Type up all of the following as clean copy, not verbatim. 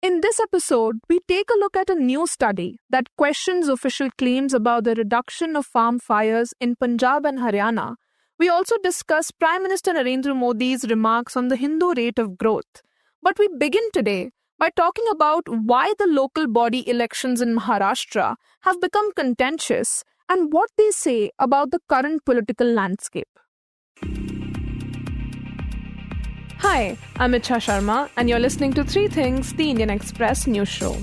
In this episode, we take a look at a new study that questions official claims about the reduction of farm fires in Punjab and Haryana. We also discuss Prime Minister Narendra Modi's remarks on the Hindu rate of growth. But we begin today by talking about why the local body elections in Maharashtra have become contentious and what they say about the current political landscape. Hi, I'm Icha Sharma, and you're listening to Three Things, the Indian Express news show.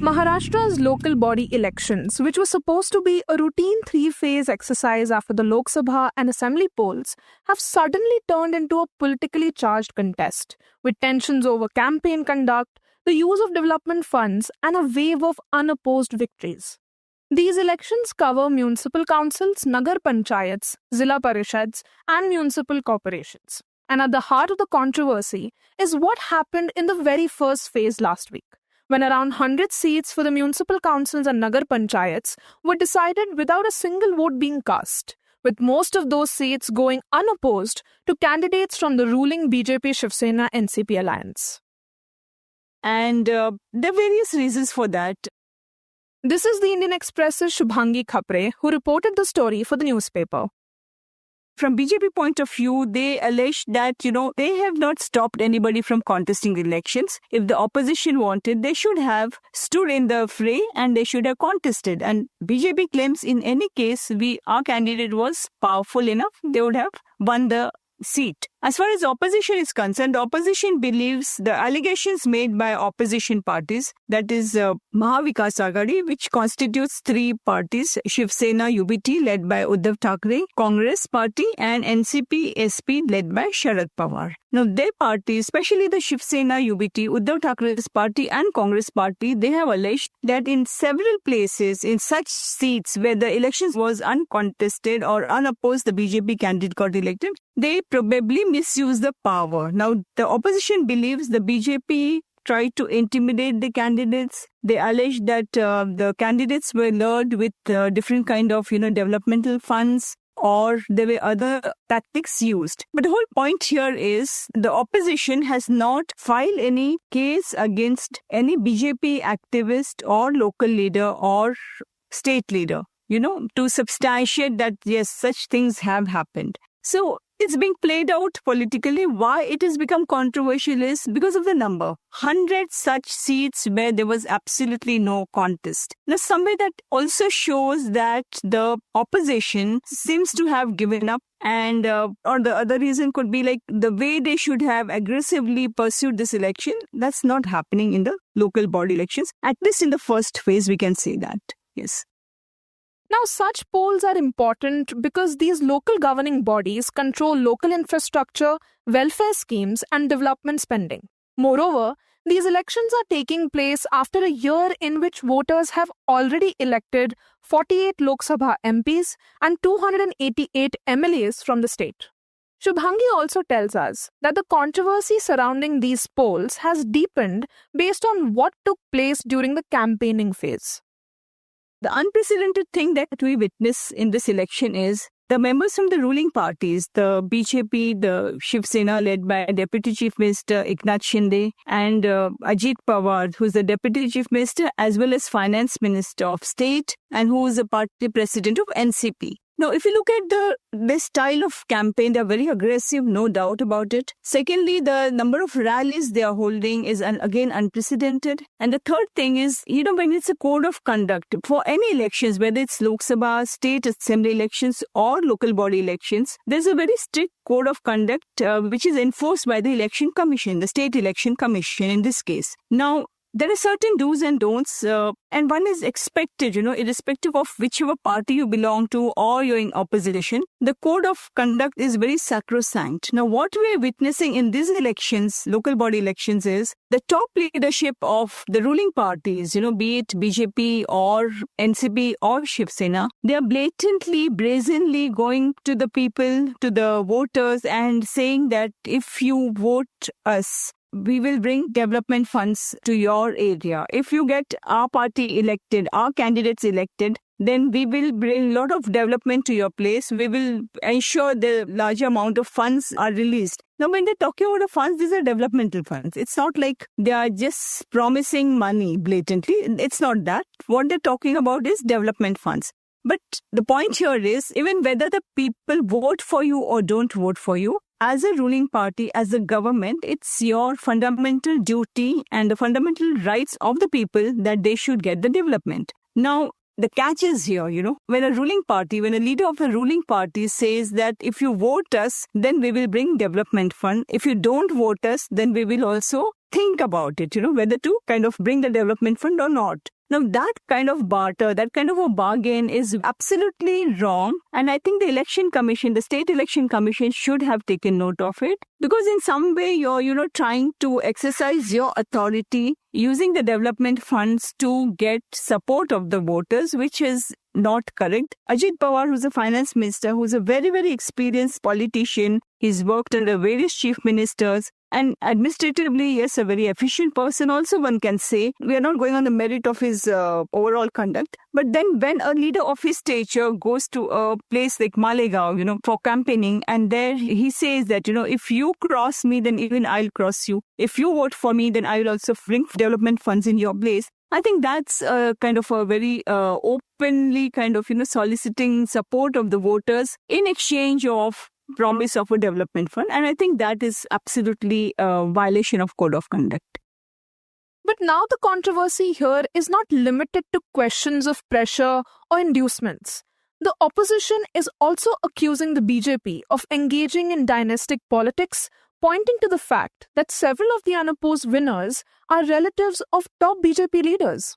Maharashtra's local body elections, which was supposed to be a routine three-phase exercise after the Lok Sabha and Assembly polls, have suddenly turned into a politically charged contest, with tensions over campaign conduct, the use of development funds, and a wave of unopposed victories. These elections cover municipal councils, nagar panchayats, zilla parishads, and municipal corporations. And at the heart of the controversy is what happened in the very first phase last week, when around 100 seats for the municipal councils and nagar panchayats were decided without a single vote being cast, with most of those seats going unopposed to candidates from the ruling BJP Shiv Sena NCP alliance. And there are various reasons for that. This is the Indian Express's Shubhangi Khapre, who reported the story for the newspaper. From BJP point of view, they allege that, they have not stopped anybody from contesting the elections. If the opposition wanted, they should have stood in the fray and they should have contested. And BJP claims in any case, our candidate was powerful enough, they would have won the seat. As far as opposition is concerned, the opposition believes the allegations made by opposition parties, that is Mahavikas Aghadi, which constitutes three parties, Shiv Sena UBT led by Uddhav Thackeray, Congress Party and NCP SP led by Sharad Pawar. Now their party, especially the Shiv Sena UBT, Uddhav Thackeray's party and Congress Party, they have alleged that in several places, in such seats where the elections was uncontested or unopposed, the BJP candidate got elected, they probably misuse the power. Now, the opposition believes the BJP tried to intimidate the candidates. They allege that the candidates were lured with different kind of, developmental funds, or there were other tactics used. But the whole point here is the opposition has not filed any case against any BJP activist or local leader or state leader, to substantiate that, yes, such things have happened. So, it's being played out politically. Why it has become controversial is because of the number. 100 such seats where there was absolutely no contest. Now, somewhere that also shows that the opposition seems to have given up, and or the other reason could be like the way they should have aggressively pursued this election. That's not happening in the local body elections. At least in the first phase, we can say that. Yes. Now, such polls are important because these local governing bodies control local infrastructure, welfare schemes, and development spending. Moreover, these elections are taking place after a year in which voters have already elected 48 Lok Sabha MPs and 288 MLAs from the state. Shubhangi also tells us that the controversy surrounding these polls has deepened based on what took place during the campaigning phase. The unprecedented thing that we witness in this election is the members from the ruling parties, the BJP, the Shiv Sena led by Deputy Chief Minister Eknath Shinde and Ajit Pawar, who is the Deputy Chief Minister as well as Finance Minister of State and who is the party president of NCP. Now, if you look at this style of campaign, they're very aggressive, no doubt about it. Secondly, the number of rallies they are holding is again unprecedented. And the third thing is, when it's a code of conduct for any elections, whether it's Lok Sabha, state assembly elections or local body elections, there's a very strict code of conduct which is enforced by the Election Commission, the State Election Commission in this case. Now, there are certain do's and don'ts, and one is expected, irrespective of whichever party you belong to or you're in opposition. The code of conduct is very sacrosanct. Now, what we are witnessing in these elections, local body elections, is the top leadership of the ruling parties, be it BJP or NCP or Shiv Sena, they are blatantly, brazenly going to the people, to the voters and saying that if you vote us, we will bring development funds to your area. If you get our party elected, our candidates elected, then we will bring a lot of development to your place. We will ensure the large amount of funds are released. Now, when they're talking about the funds, these are developmental funds. It's not like they are just promising money blatantly. It's not that. What they're talking about is development funds. But the point here is, even whether the people vote for you or don't vote for you, as a ruling party, as a government, it's your fundamental duty and the fundamental rights of the people that they should get the development. Now, the catch is here, when a leader of a ruling party says that if you vote us, then we will bring development fund. If you don't vote us, then we will also think about it, whether to kind of bring the development fund or not. Now, that kind of barter, that kind of a bargain is absolutely wrong. And I think the State Election Commission should have taken note of it. Because in some way, you're, trying to exercise your authority using the development funds to get support of the voters, which is not correct. Ajit Pawar, who's a finance minister, who's a very, very experienced politician, he's worked under various chief ministers, and administratively, yes, a very efficient person also, one can say. We are not going on the merit of his overall conduct. But then when a leader of his stature goes to a place like Malegaon, for campaigning, and there he says that, if you cross me, then even I'll cross you. If you vote for me, then I will also bring development funds in your place. I think that's kind of a very openly kind of, soliciting support of the voters in exchange of promise of a development fund. And I think that is absolutely a violation of code of conduct. But now the controversy here is not limited to questions of pressure or inducements. The opposition is also accusing the BJP of engaging in dynastic politics, pointing to the fact that several of the unopposed winners are relatives of top BJP leaders.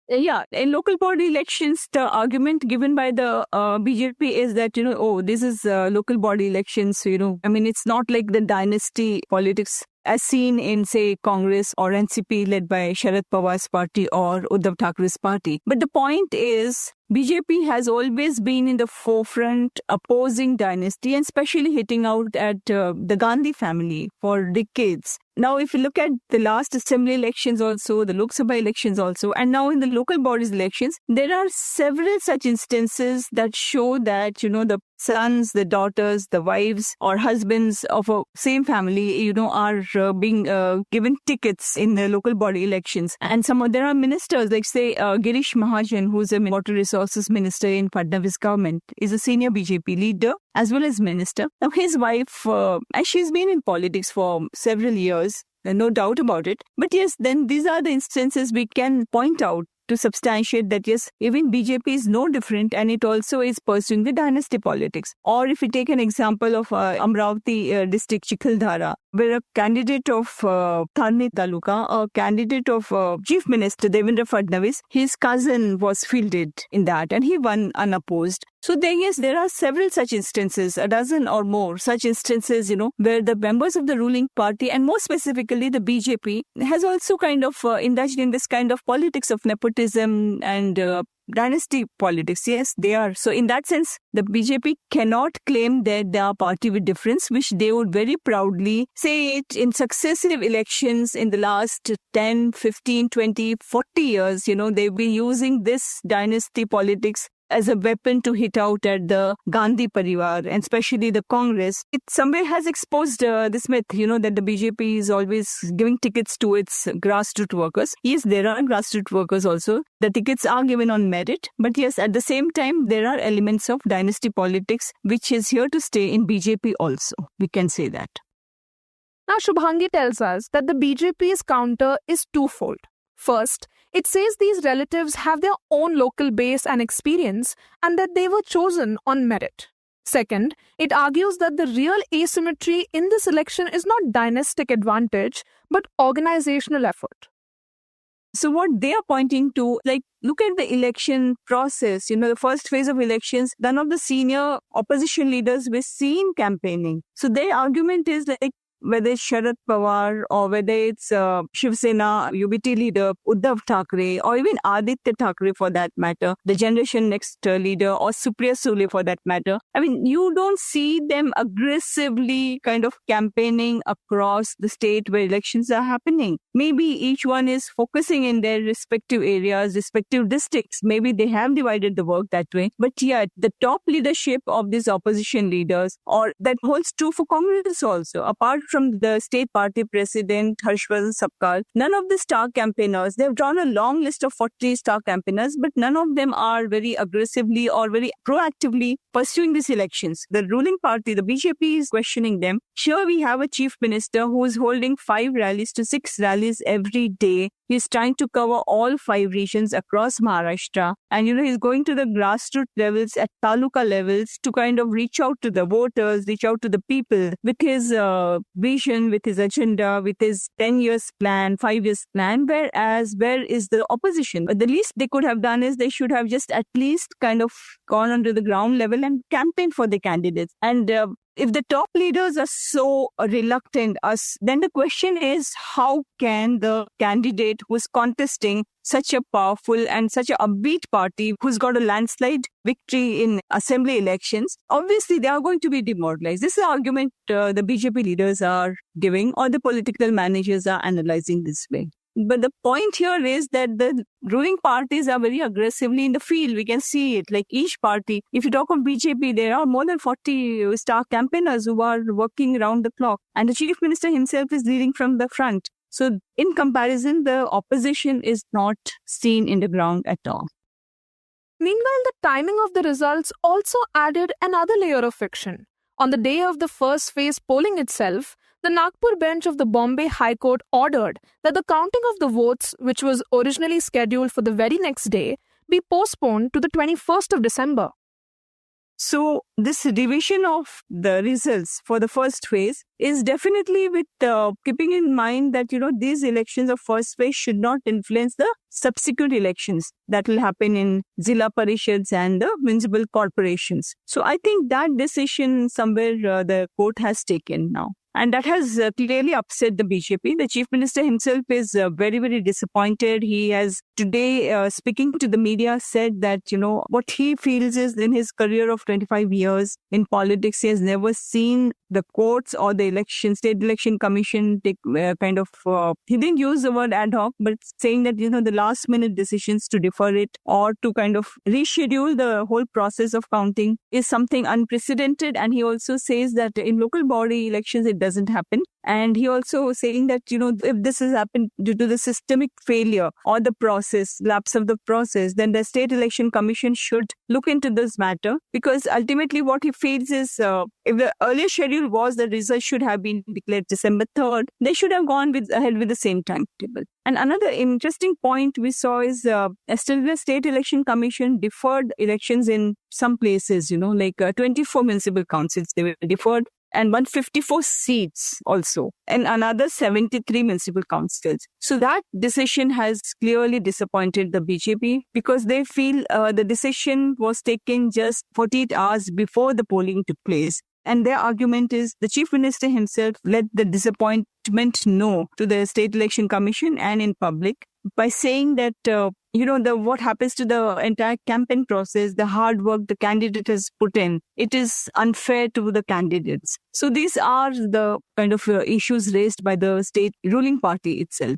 Yeah, in local body elections, the argument given by the BJP is that, this is local body elections, it's not like the dynasty politics as seen in, say, Congress or NCP led by Sharad Pawar's party or Uddhav Thackeray's party. But the point is, BJP has always been in the forefront opposing dynasty and especially hitting out at the Gandhi family for decades. Now, if you look at the last assembly elections also, the Lok Sabha elections also, and now in the local bodies elections, there are several such instances that show that, the sons, the daughters, the wives or husbands of a same family, are being given tickets in the local body elections. And there are ministers, like say Girish Mahajan, who's a water resources minister in Fadnavis government, is a senior BJP leader as well as minister. Now, his wife, and she's been in politics for several years, no doubt about it. But yes, then these are the instances we can point out to substantiate that, yes, even BJP is no different and it also is pursuing the dynasty politics. Or if we take an example of Amravati district, Chikhaldhara, where a candidate of Tharni Taluka, a candidate of Chief Minister Devendra Fadnavis, his cousin was fielded in that and he won unopposed. So there are several such instances, a dozen or more such instances, where the members of the ruling party and more specifically the BJP has also kind of indulged in this kind of politics of nepotism and dynasty politics. Yes, they are. So in that sense, the BJP cannot claim that they are party with difference, which they would very proudly say it in successive elections in the last 10, 15, 20, 40 years. They've been using this dynasty politics as a weapon to hit out at the Gandhi Parivar and especially the Congress. It somewhere has exposed this myth, that the BJP is always giving tickets to its grassroots workers. Yes, there are grassroots workers also. The tickets are given on merit. But yes, at the same time, there are elements of dynasty politics which is here to stay in BJP also. We can say that. Now, Shubhangi tells us that the BJP's counter is twofold. First, it says these relatives have their own local base and experience and that they were chosen on merit. Second, it argues that the real asymmetry in this election is not dynastic advantage, but organizational effort. So what they are pointing to, look at the election process. The first phase of elections, none of the senior opposition leaders were seen campaigning. So their argument is whether it's Sharad Pawar or whether it's Shiv Sena UBT leader Uddhav Thackeray or even Aditya Thackeray for that matter, the Generation Next leader, or Supriya Sule for that matter. I mean, you don't see them aggressively kind of campaigning across the state where elections are happening. Maybe each one is focusing in their respective areas, respective districts. Maybe they have divided the work that way. But yet, the top leadership of these opposition leaders, or that holds true for Congress also, apart from the state party president Harshvardhan Sapkal, none of the star campaigners, they've drawn a long list of 40 star campaigners, but none of them are very aggressively or very proactively pursuing these elections. The ruling party, the BJP, is questioning them. Sure, we have a chief minister who is holding 5 rallies to 6 rallies every day. He's trying to cover all 5 regions across Maharashtra. And, he's going to the grassroots levels, at taluka levels, to kind of reach out to the voters, reach out to the people with his vision, with his agenda, with his 10 years plan, 5 years plan. Whereas, where is the opposition? But the least they could have done is they should have just at least kind of gone onto the ground level and campaigned for the candidates. And if the top leaders are so reluctant, then the question is, how can the candidate who's contesting such a powerful and such an upbeat party who's got a landslide victory in assembly elections, obviously they are going to be demoralized. This is the argument the BJP leaders are giving, or the political managers are analyzing this way. But the point here is that the ruling parties are very aggressively in the field. We can see it. Like each party, if you talk of BJP, there are more than 40 star campaigners who are working around the clock. And the chief minister himself is leading from the front. So in comparison, the opposition is not seen in the ground at all. Meanwhile, the timing of the results also added another layer of fiction. On the day of the first phase polling itself, the Nagpur bench of the Bombay High Court ordered that the counting of the votes, which was originally scheduled for the very next day, be postponed to the 21st of December. So this revision of the results for the first phase is definitely with keeping in mind that, these elections of first phase should not influence the subsequent elections that will happen in Zilla Parishads and the municipal corporations. So I think that decision somewhere the court has taken now. And that has clearly upset the BJP. The chief minister himself is very, very disappointed. He has today, speaking to the media, said that, what he feels is in his career of 25 years in politics, he has never seen the courts or the state election commission take he didn't use the word ad hoc, but saying that, the last minute decisions to defer it or to kind of reschedule the whole process of counting is something unprecedented. And he also says that in local body elections, it doesn't happen. And he also saying that, if this has happened due to the systemic failure or the lapse of the process, then the State Election Commission should look into this matter, because ultimately what he feels is if the earlier schedule was the results should have been declared December 3rd, they should have gone ahead with the same timetable. And another interesting point we saw is still the State Election Commission deferred elections in some places, like 24 municipal councils, they were deferred, and 154 seats also, and another 73 municipal councils. So that decision has clearly disappointed the BJP, because they feel the decision was taken just 48 hours before the polling took place. And their argument is the chief minister himself let the disappointment know to the State Election Commission and in public by saying that, what happens to the entire campaign process, the hard work the candidate has put in, it is unfair to the candidates. So these are the kind of issues raised by the state ruling party itself.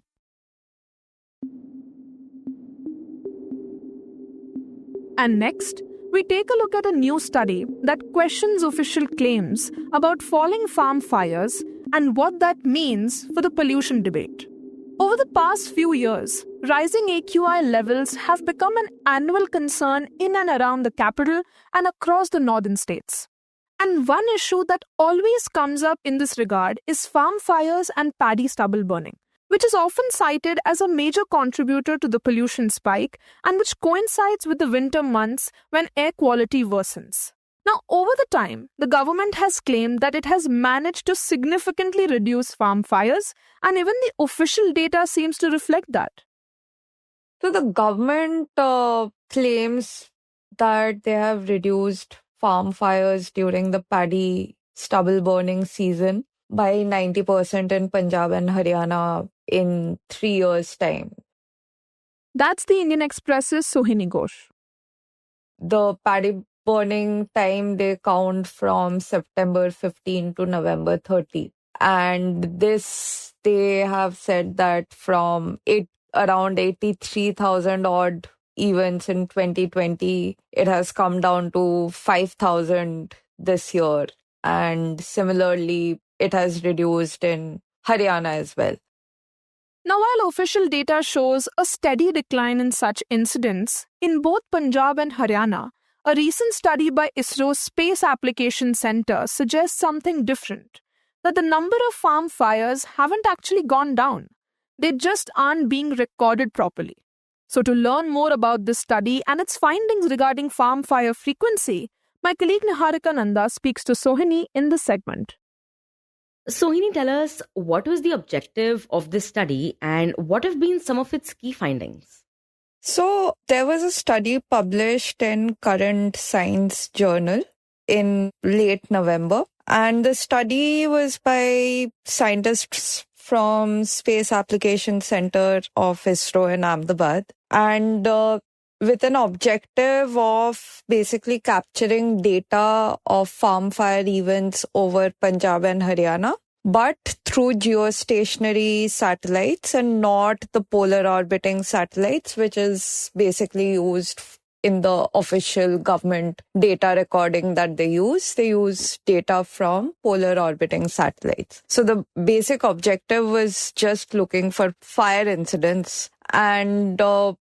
And next, we take a look at a new study that questions official claims about falling farm fires and what that means for the pollution debate. Over the past few years, rising AQI levels have become an annual concern in and around the capital and across the northern states. And one issue that always comes up in this regard is farm fires and paddy stubble burning, which is often cited as a major contributor to the pollution spike and which coincides with the winter months when air quality worsens. Now, over the time, the government has claimed that it has managed to significantly reduce farm fires, and even the official data seems to reflect that. So the government claims that they have reduced farm fires during the paddy stubble burning season by 90% in Punjab and Haryana in 3 years' time. That's the Indian Express's Sohini Ghosh. The paddy burning time they count from September 15 to November 30. And this, they have said that from around 83,000 odd events in 2020, it has come down to 5,000 this year. And similarly, it has reduced in Haryana as well. Now, while official data shows a steady decline in such incidents, in both Punjab and Haryana, a recent study by ISRO's Space Application Center suggests something different, that the number of farm fires haven't actually gone down. They just aren't being recorded properly. So to learn more about this study and its findings regarding farm fire frequency, my colleague Niharika Nanda speaks to Sohini in this segment. Sohini, tell us, what was the objective of this study and what have been some of its key findings? So there was a study published in Current Science Journal in late November, and the study was by scientists from Space Application Center of ISRO in Ahmedabad, and with an objective of basically capturing data of farm fire events over Punjab and Haryana, but through geostationary satellites and not the polar orbiting satellites, which is basically used in the official government data recording that they use. They use data from polar orbiting satellites. So the basic objective was just looking for fire incidents. And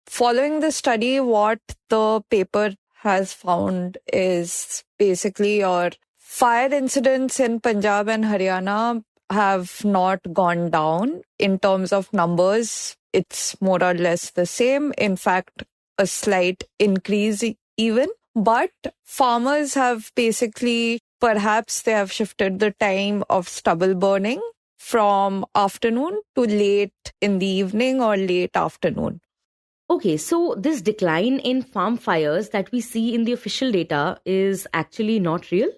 following the study, what the paper has found is basically your fire incidents in Punjab and Haryana have not gone down in terms of numbers. It's more or less the same. In fact, a slight increase even. But farmers have basically, perhaps they have shifted the time of stubble burning from afternoon to late in the evening or late afternoon. Okay, so this decline in farm fires that we see in the official data is actually not real?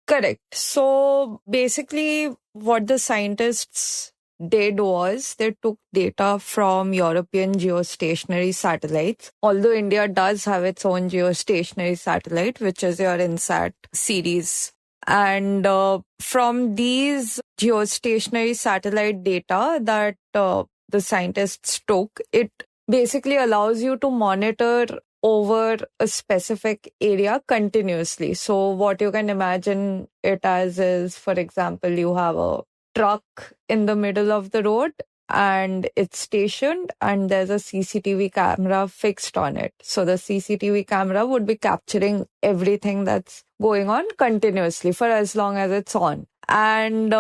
Correct. So basically what the scientists did was they took data from European geostationary satellites. Although India does have its own geostationary satellite, which is your INSAT series. And from these geostationary satellite data that the scientists took, it basically allows you to monitor over a specific area continuously. So what you can imagine it as is, for example, you have a truck in the middle of the road and it's stationed and there's a CCTV camera fixed on it. So the CCTV camera would be capturing everything that's going on continuously for as long as it's on. And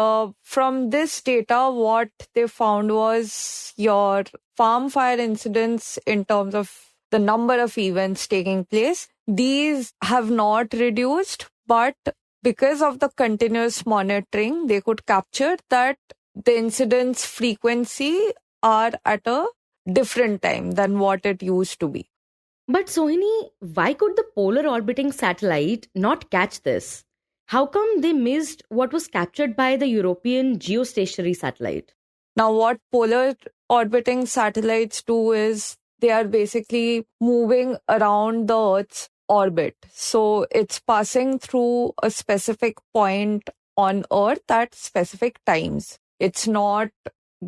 from this data, what they found was your farm fire incidents in terms of the number of events taking place, these have not reduced, but because of the continuous monitoring, they could capture that the incidence frequency are at a different time than what it used to be. But Sohini, why could the polar orbiting satellite not catch this? How come they missed what was captured by the European geostationary satellite? Now, what polar orbiting satellites do is they are basically moving around the Earth's orbit. So it's passing through a specific point on Earth at specific times. It's not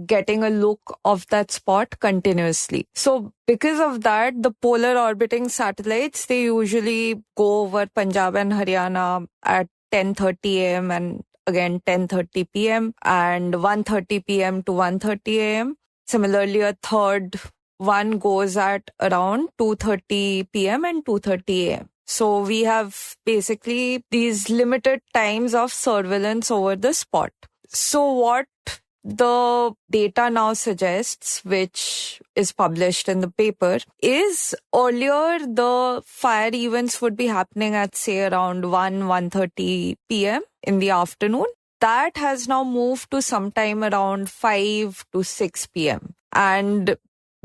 getting a look of that spot continuously. So because of that, the polar orbiting satellites, they usually go over Punjab and Haryana at 10:30 a.m. and again 10:30 p.m. and 1:30 p.m. to 1:30 a.m. Similarly, a third one goes at around 2:30 p.m. and 2:30 a.m. So we have basically these limited times of surveillance over the spot. So what the data now suggests, which is published in the paper, is earlier the fire events would be happening at say around 1:30 p.m. in the afternoon. That has now moved to sometime around 5 to 6 p.m. And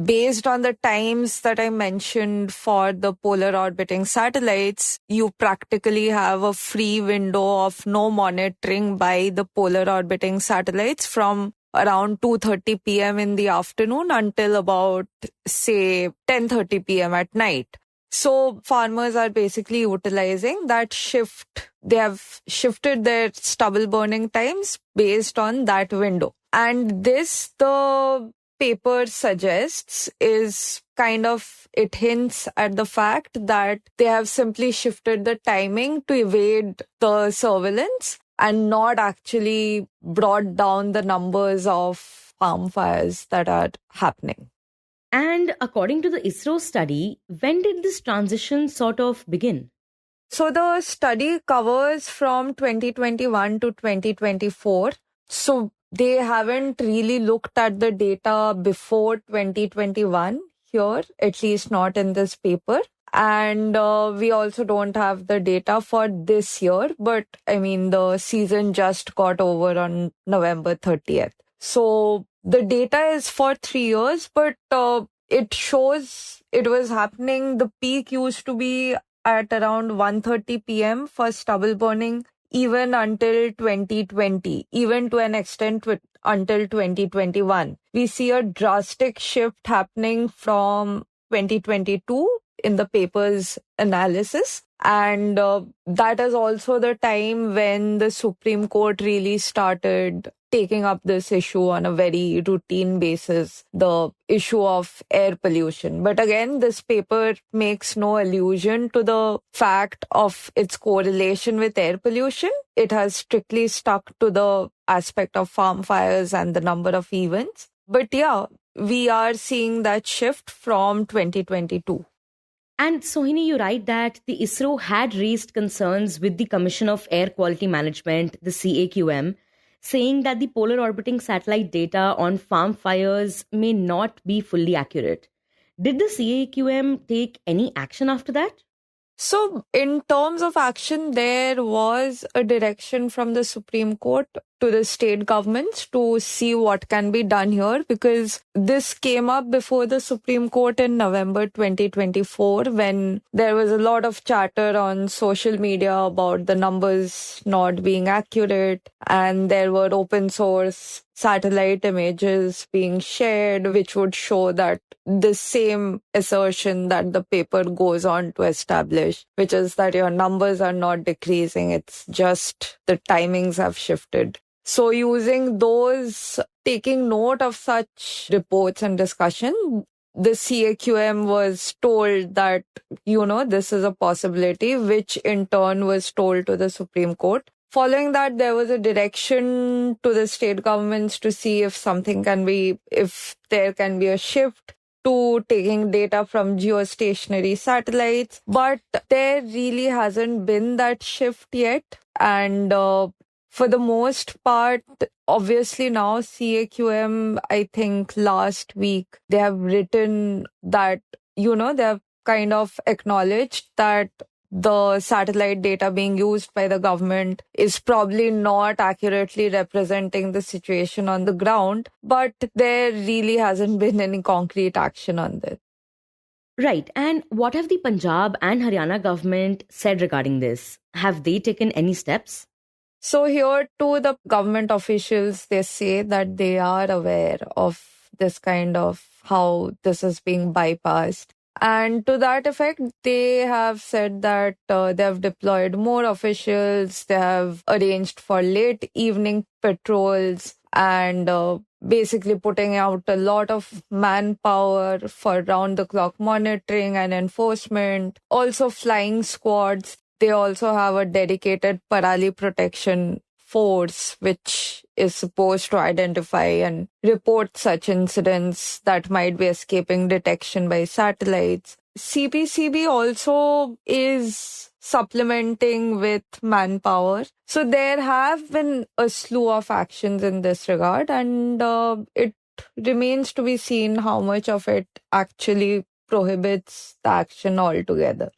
based on the times that I mentioned for the polar orbiting satellites, you practically have a free window of no monitoring by the polar orbiting satellites from around 2:30 p.m. in the afternoon until about, say, 10:30 p.m. at night. So farmers are basically utilizing that shift. They have shifted their stubble burning times based on that window. And this, the paper suggests, is kind of, it hints at the fact that they have simply shifted the timing to evade the surveillance and not actually brought down the numbers of farm fires that are happening. And according to the ISRO study, when did this transition sort of begin? So the study covers from 2021 to 2024. So they haven't really looked at the data before 2021 here, at least not in this paper. And we also don't have the data for this year. But I mean, the season just got over on November 30th. So the data is for 3 years, but it shows it was happening. The peak used to be at around 1:30 p.m. for stubble burning, even until 2020, even to an extent until 2021. We see a drastic shift happening from 2022 in the paper's analysis. And that is also the time when the Supreme Court really started taking up this issue on a very routine basis, the issue of air pollution. But again, this paper makes no allusion to the fact of its correlation with air pollution. It has strictly stuck to the aspect of farm fires and the number of events. But yeah, we are seeing that shift from 2022. And Sohini, you write that the ISRO had raised concerns with the Commission of Air Quality Management, the CAQM, saying that the polar orbiting satellite data on farm fires may not be fully accurate. Did the CAQM take any action after that? So, in terms of action, there was a direction from the Supreme Court to the state governments to see what can be done here, because this came up before the Supreme Court in November 2024, when there was a lot of chatter on social media about the numbers not being accurate, and there were open source satellite images being shared, which would show that the same assertion that the paper goes on to establish, which is that your numbers are not decreasing. It's just the timings have shifted. So using those, taking note of such reports and discussion, the CAQM was told that, this is a possibility, which in turn was told to the Supreme Court. Following that, there was a direction to the state governments to see if there can be a shift to taking data from geostationary satellites. But there really hasn't been that shift yet. And for the most part, obviously now CAQM, I think last week, they have written that, they have kind of acknowledged that the satellite data being used by the government is probably not accurately representing the situation on the ground, but there really hasn't been any concrete action on this. Right. And what have the Punjab and Haryana government said regarding this? Have they taken any steps? So here too, the government officials, they say that they are aware of this kind of how this is being bypassed. And to that effect, they have said that they have deployed more officials, they have arranged for late evening patrols, and basically putting out a lot of manpower for round-the-clock monitoring and enforcement. Also flying squads. They also have a dedicated Parali protection force, which is supposed to identify and report such incidents that might be escaping detection by satellites. CPCB also is supplementing with manpower. So there have been a slew of actions in this regard, and it remains to be seen how much of it actually prohibits the action altogether.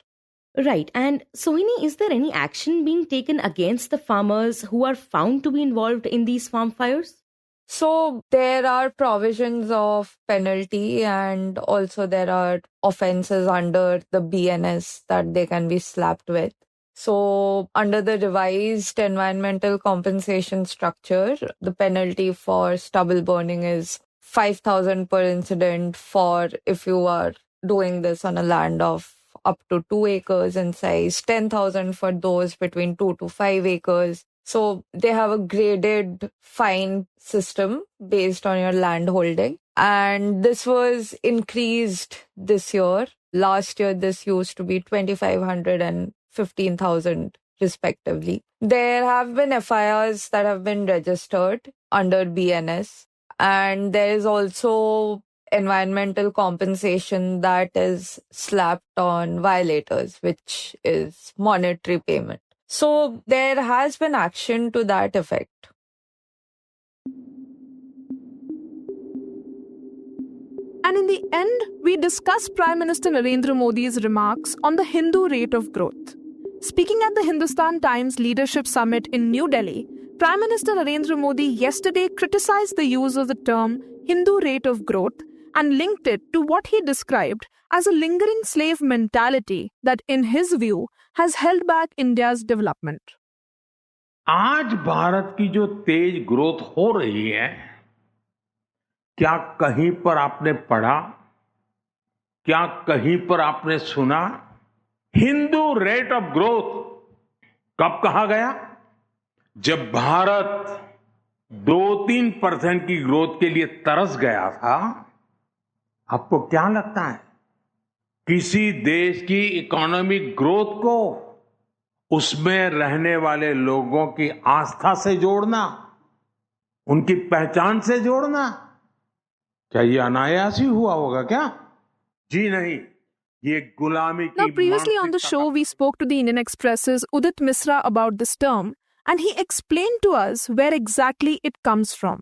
Right. And Sohini, is there any action being taken against the farmers who are found to be involved in these farm fires? So there are provisions of penalty, and also there are offenses under the BNS that they can be slapped with. So under the revised environmental compensation structure, the penalty for stubble burning is 5,000 per incident for if you are doing this on a land of up to 2 acres in size, 10,000 for those between 2 to 5 acres. So they have a graded fine system based on your land holding. And this was increased this year. Last year, this used to be 2,500 and 15,000 respectively. There have been FIRs that have been registered under BNS. And there is also environmental compensation that is slapped on violators, which is monetary payment. So there has been action to that effect. And in the end, we discuss Prime Minister Narendra Modi's remarks on the Hindu rate of growth. Speaking at the Hindustan Times Leadership Summit in New Delhi, Prime Minister Narendra Modi yesterday criticized the use of the term Hindu rate of growth and linked it to what he described as a lingering slave mentality that, in his view, has held back India's development. आज भारत की जो तेज growth हो रही है, क्या कहीं पर आपने पढ़ा, क्या कहीं पर आपने सुना? हिंदू रेट ऑफ ग्रोथ कब कहा गया? जब भारत 2-3% की ग्रोथ के लिए तरस गया था। आपको क्या लगता है किसी देश की इकोनॉमिक ग्रोथ को उसमें रहने वाले लोगों की आस्था से जोड़ना, उनकी पहचान से जोड़ना, क्या ये अनायास ही हुआ होगा क्या? जी नहीं, ये गुलामी की। Now, previously on the show, we spoke to the Indian Express's Udit Misra about this term, and he explained to us where exactly it comes from.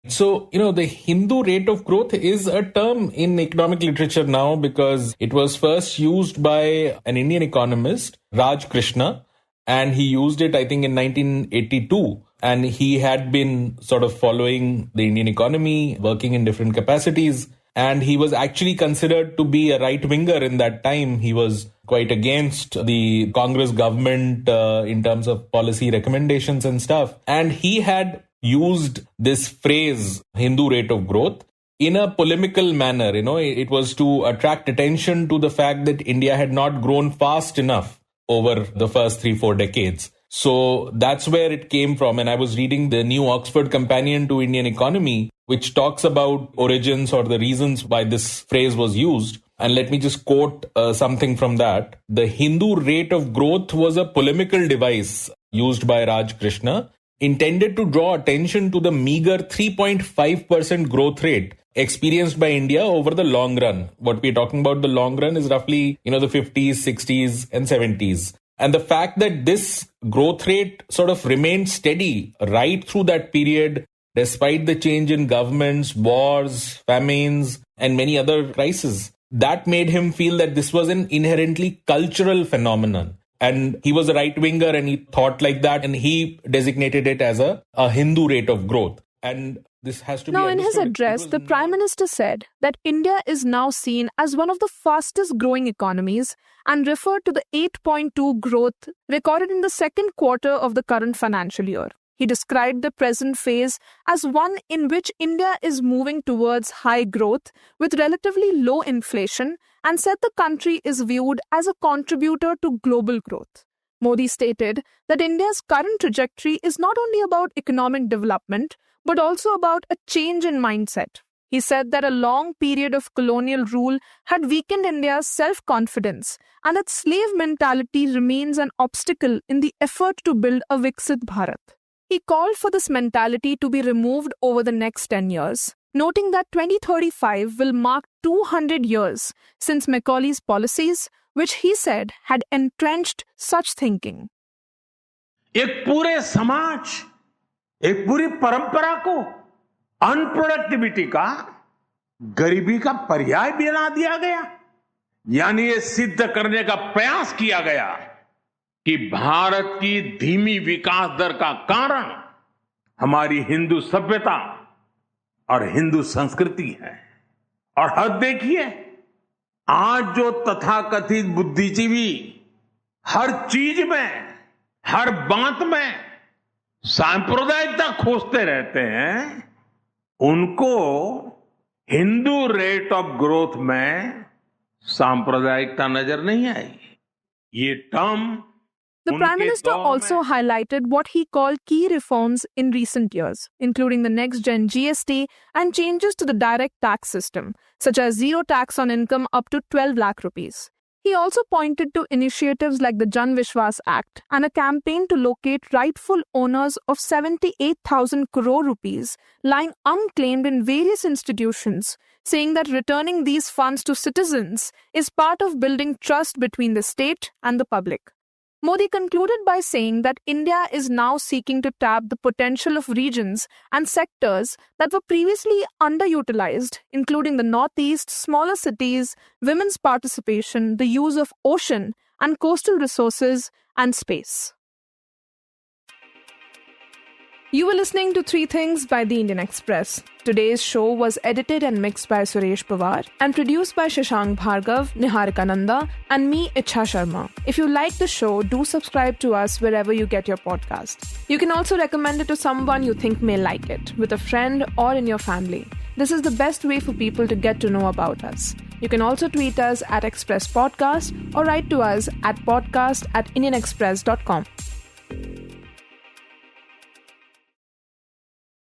So, the Hindu rate of growth is a term in economic literature now because it was first used by an Indian economist, Raj Krishna, and he used it, I think, in 1982. And he had been sort of following the Indian economy, working in different capacities. And he was actually considered to be a right-winger in that time. He was quite against the Congress government in terms of policy recommendations and stuff. And he had used this phrase, Hindu rate of growth, in a polemical manner. It was to attract attention to the fact that India had not grown fast enough over the first 3-4 decades. So that's where it came from. And I was reading the new Oxford Companion to Indian Economy, which talks about origins or the reasons why this phrase was used. And let me just quote something from that. The Hindu rate of growth was a polemical device used by Raj Krishna, intended to draw attention to the meager 3.5% growth rate experienced by India over the long run. What we're talking about, the long run, is roughly, the 50s, 60s, and 70s. And the fact that this growth rate sort of remained steady right through that period, despite the change in governments, wars, famines, and many other crises, that made him feel that this was an inherently cultural phenomenon. And he was a right-winger and he thought like that, and he designated it as a Hindu rate of growth. And this has to now, be in his address, the Prime Minister said that India is now seen as one of the fastest growing economies and referred to the 8.2 growth recorded in the second quarter of the current financial year. He described the present phase as one in which India is moving towards high growth with relatively low inflation and said the country is viewed as a contributor to global growth. Modi stated that India's current trajectory is not only about economic development, but also about a change in mindset. He said that a long period of colonial rule had weakened India's self-confidence and that slave mentality remains an obstacle in the effort to build a Viksit Bharat. He called for this mentality to be removed over the next 10 years, noting that 2035 will mark 200 years since Macaulay's policies, which he said had entrenched such thinking. एक पूरे समाज, एक पूरी परंपरा को unproductivity का, गरीबी का पर्याय बना दिया गया। यानी ये सिद्ध करने का प्रयास किया गया कि भारत की धीमी विकास दर का कारण हमारी हिंदू सभ्यता और हिंदू संस्कृति है। और हद देखिए, आज जो तथाकथित बुद्धिजीवी हर चीज में, हर बात में सांप्रदायिकता खोजते रहते हैं, उनको हिंदू रेट ऑफ ग्रोथ में सांप्रदायिकता नजर नहीं आई। ये term The Prime Minister also highlighted what he called key reforms in recent years, including the next-gen GST and changes to the direct tax system, such as zero tax on income up to 12 lakh rupees. He also pointed to initiatives like the Jan Vishwas Act and a campaign to locate rightful owners of 78,000 crore rupees lying unclaimed in various institutions, saying that returning these funds to citizens is part of building trust between the state and the public. Modi concluded by saying that India is now seeking to tap the potential of regions and sectors that were previously underutilized, including the Northeast, smaller cities, women's participation, the use of ocean and coastal resources, and space. You were listening to Three Things by The Indian Express. Today's show was edited and mixed by Suresh Pawar and produced by Shashank Bhargav, Niharika Nanda, and me, Ichha Sharma. If you like the show, do subscribe to us wherever you get your podcast. You can also recommend it to someone you think may like it, with a friend or in your family. This is the best way for people to get to know about us. You can also tweet us at Express Podcast or write to us at podcast@indianexpress.com.